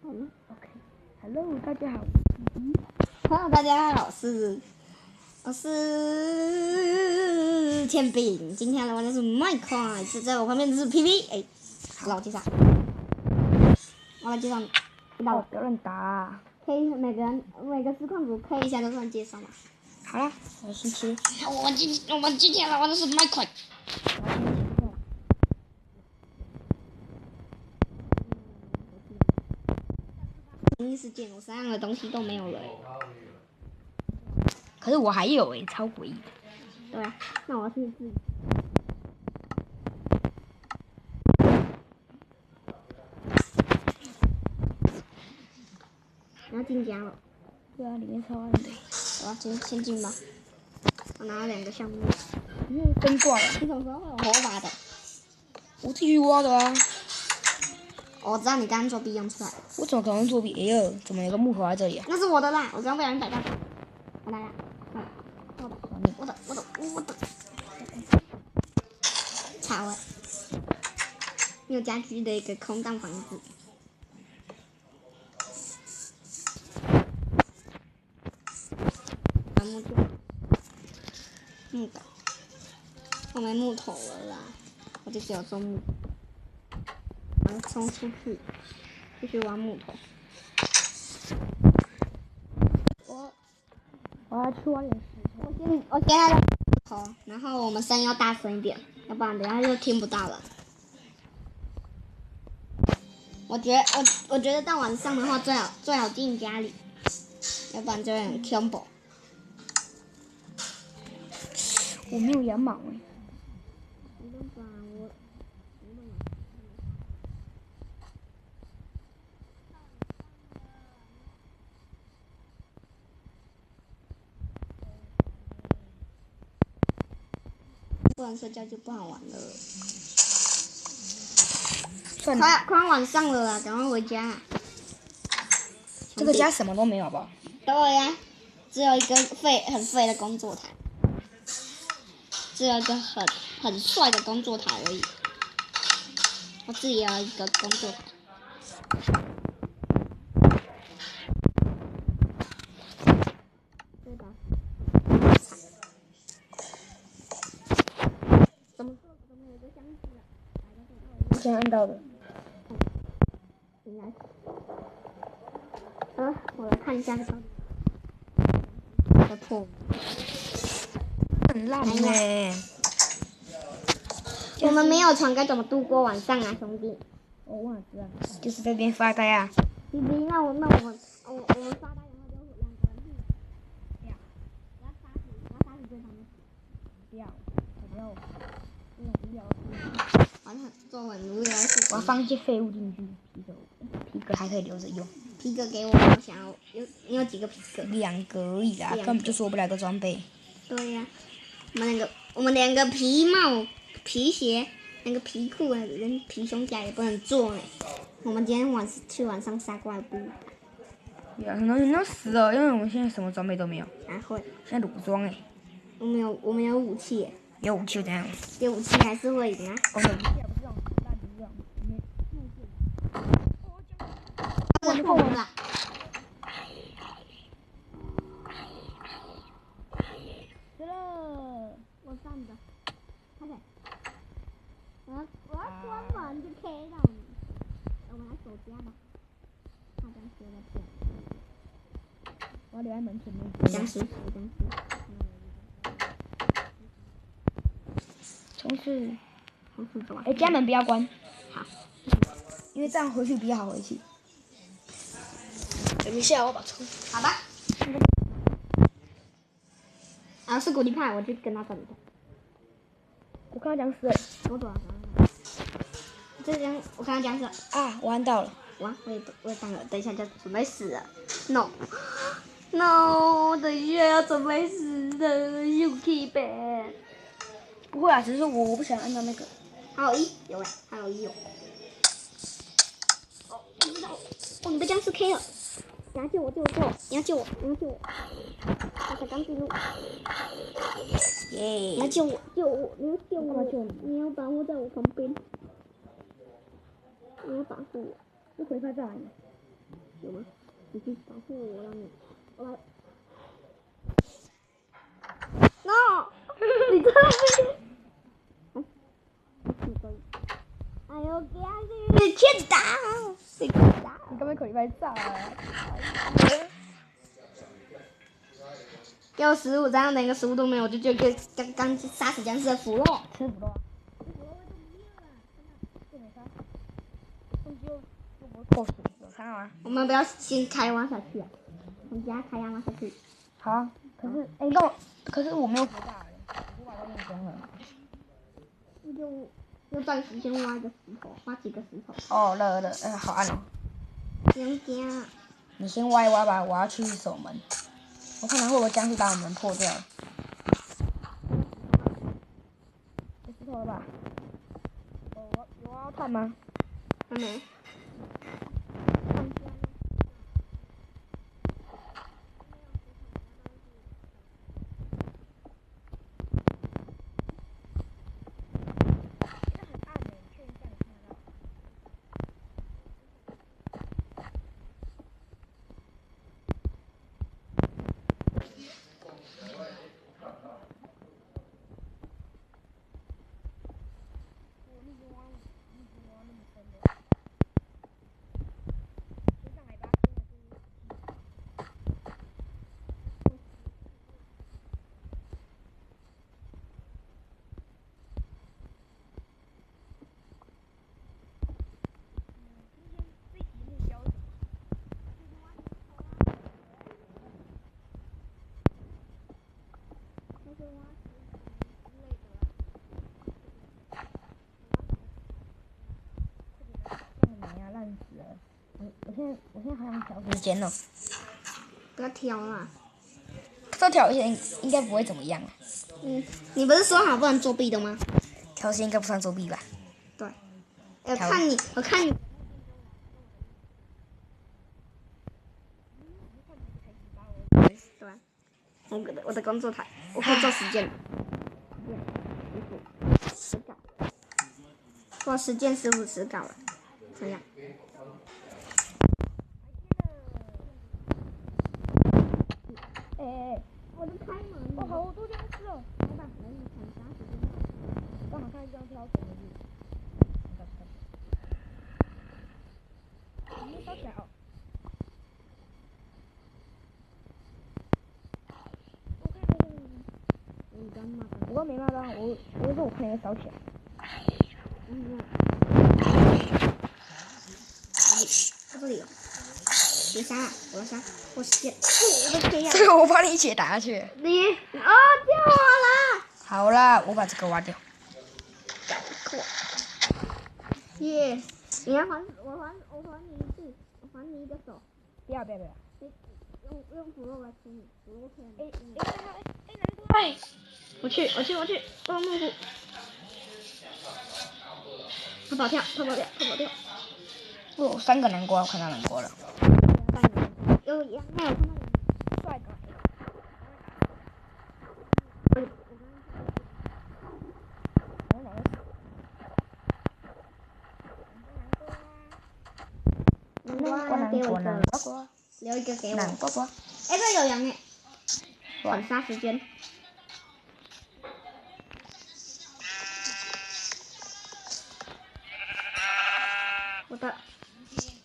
好了 OK，Hello， 大家好。Hello， 大家好，我是天饼。今天来玩的是麦块，在我旁边的是 PP。哎，让我介绍，我来介绍你。知道了，不要乱打。可以每个实况组可以一下都算介绍吗？好啦，我先切。我们今天来玩的是麦块。灵异事件，我身上的东西都没有了。可是我还有超诡异的。对啊，那我要去自己。你要进家了？对啊，里面超暗的。我要先进吧。我拿了2个项目。真怪了。你什么时候会有火把的？我自己去挖的啊。我知道你刚刚作弊用出来。我怎么可能作弊？哎呦，怎么有个木头在这里啊？那是我的啦，我刚被人逮到。我来了。我的。草哎！没有家居的一个空荡房子。木杆，我没木头了啦，我就只有种木。我要冲出去，继续挖木头。我要去挖点石我先来头，然后我们声音要大声一点，要不然等下就听不到了。我觉得到晚上的话最好进家里，要不然就会很恐怖。我没有羊毛不然睡觉就不好玩了。算了，快晚上了啦，赶快回家。这个家什么都没有，好不好？对呀，只有一个很废的工作台，只有一个很帅的工作台而已。我自己也有一个工作台。对吧？怎么有一个箱子啊？我先按到的。我来看一下这个。破。很烂呢。我们没有床，该怎么度过晚上啊，兄弟？我忘了，就是在这边发呆啊。弟弟，那我们发呆的话就2个人去。不要杀死对方。不要，我不要。这种无聊的做很无聊的事情。我要放一些废物进去，皮革还可以留着用。皮革给我，我想要你有几个皮革？2个而已啦，根本就说不了个装备。对呀，我们两个皮帽、皮鞋、那个皮裤连皮胸甲也不能做呢。我们今天晚上杀怪物。很多人都死了，因为我们现在什么装备都没有。还会。现在鲁装我们有武器耶。有武器怎样？有武器还是会赢啊。我们武器不是这种烂的这种，我破门了。死了！我上的，快点！我要关门就 K 到你。我们来守家吧。他僵尸在这。我要留在门前面。僵尸。冲刺走啊！家门不要关。好。因为这样回去比较好回去。等一下，我把冲。好吧。是古力派，我就跟他等着。我看到僵尸了。我走了。我看到僵尸了。啊，我按到了。我也当了，等一下就准备死了。No， 等一下要准备死了，有气呗。不会啊，只是说我不想按到那个。还有1有还有1有。不知道。你被僵尸 K 了。你要救我！你要救我！我才刚进入。耶！你要救我！你要保护在我旁边。你要保护我。是回发在哪里？有吗？你去保护我，让你，我来。No， 你这边。哎呦，给啊！你欠打，你打！你根本可以拍照啊！给我15，这样连个食物都没有，我就刚杀死僵尸的腐肉。吃腐肉。破死，有看到吗？我们不要先开挖下去啊！我们家开挖下去。好啊，可是哎，那可是我没有火把嘞，火把都用光了。就暂时先挖一个石头，挖几个石头。哦，了，好暗哦。不用惊。你先挖一挖吧，我要去守门。我看他会不会僵尸把我们破掉了。有石头了吧？有挖炭吗？还没。我现在好想调时间哦。不要挑啦。这调应该不会怎么样。你不是说好不能作弊的吗？调时间应该不算作弊吧？对。我看你。对。我的工作台，我会做实践。做实践15稿了，这样。我的开门。哇，好多僵尸哦！老板，来你抢杀时间。刚好看一张挑选的日。你烧起来哦。我刚没骂到，我说我看那个烧起来。在这里。别杀了，我要杀，我实践。我的天呀！这个我帮你一起打下去。你救我了！好啦，我把这个挖掉。耶！你要还我还你一次，我还你一个手。不要。用腐肉来吃你，腐肉可以。哎，我去，我要木虎。他跑跳。哦，3个南瓜，我看到南瓜了。有羊，还有看到羊。帅哥。南瓜给我一个，留一个给我。南瓜。哎，这有羊哎！反杀时间。我的。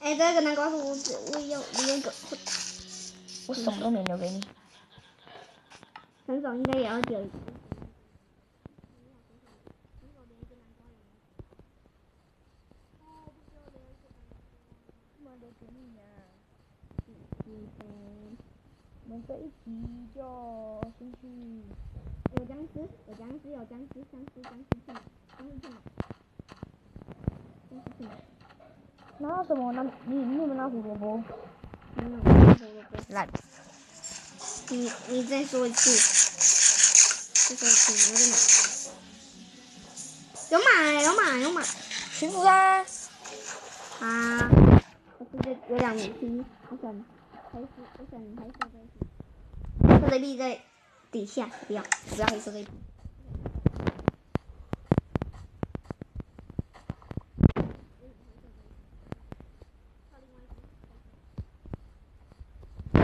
哎，这个南瓜是我有一个。我什么都没留给你。陈总应该也要留一个。我们这一集就先去。有僵尸去哪？拿什么？你有没有拿胡萝卜？没有胡萝卜。烂。你再说一次。有马。驯服它。啊！我这里有2米梯，我想你还射在射力在底下，不要黑色的。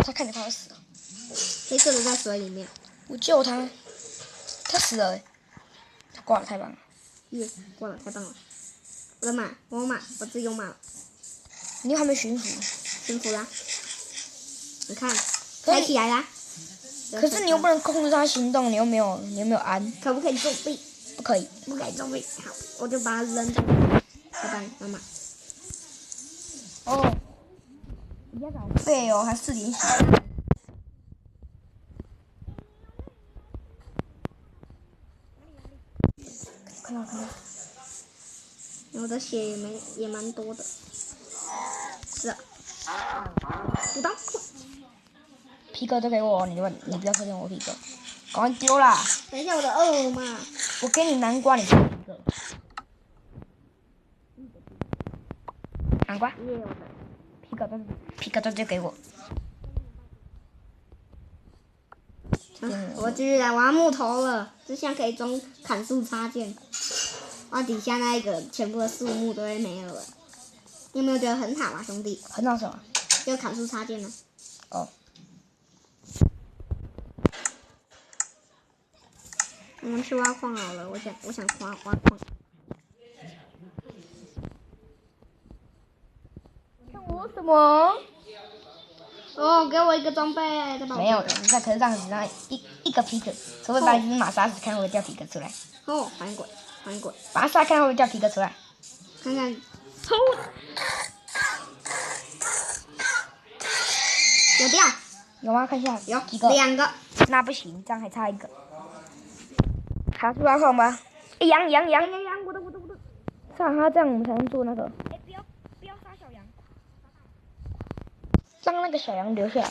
他看起来快要死了。黑色的在水里面。我救他，他死了、欸，他挂了，太棒了。耶，挂了，太棒了！我的马，我自己用马了，你又还没驯服，驯服啦。你看，开起来啦。可是你又不能控制他行动，你又没有鞍，可不可以作弊？不可以。不可以作弊。好，我就把它扔在拜拜，妈妈。哦，你家长废哦，还4点血。看到。我的血也蛮多的。是啊。补刀。皮革都给我，你不要推荐我皮革，赶快丢啦！等一下我的2嘛。我给你南瓜，你吃皮革。南瓜。也有的。皮革都丢给我。我继续来挖木头了，这下可以装砍树插件。底下那一个全部的树木都会没有了。你有没有觉得很好啊，兄弟？很好什么？就砍树插件呢。哦。我们去挖矿好了，我想挖矿。看我什么？哦，给我一个装备，没有的，你在壳上只让一个皮革，除非把一只马杀死，看会不会掉皮革出来。哦，还滚！把它杀看会不会掉皮革出来。看看，有掉。有吗？看一下。有几个？2个。那不行，这样还差1个。好，去挖矿吧。羊，我的。像他这样我们才能做那个。不要杀小羊，让那个小羊留下来。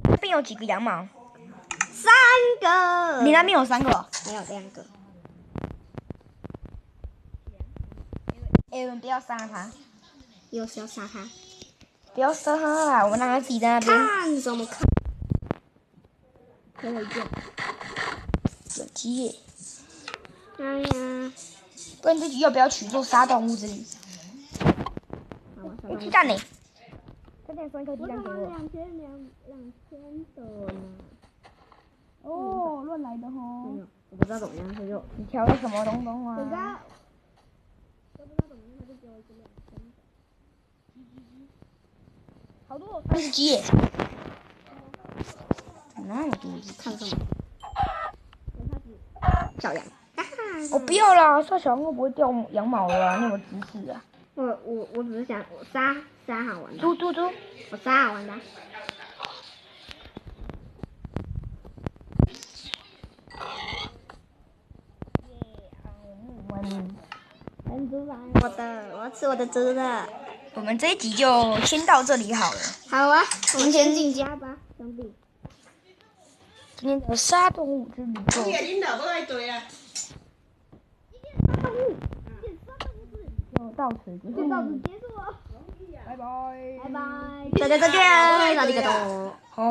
那边有几个羊毛？3个。你那边有3个、哦？还有2个。我们不要杀他。又是要杀他？不要杀他啦，我们让他自己在那边。看什么看？可以见。有鸡耶。哎呀。不然这局要不要取做杀动物之旅？鸡蛋呢？再点3颗鸡蛋给我。2000的呢。哦，乱来的吼。我不知道怎么样，他就你挑了什么东东啊？都不知道怎么样，他就给我一个2000的。好多3只鸡耶。那么多只，看什么？小羊。我不要啦，杀小羊会不会掉羊毛了啊？你有没有知识啊？我只是想我杀好玩的。猪，我杀好玩的。我要吃我的猪的。我们这一集就先到这里好了。好啊，我们先进家吧，兄弟。今天的杀动物之旅就。就到此结束。了。拜拜。大家再见，阿里嘎多。好。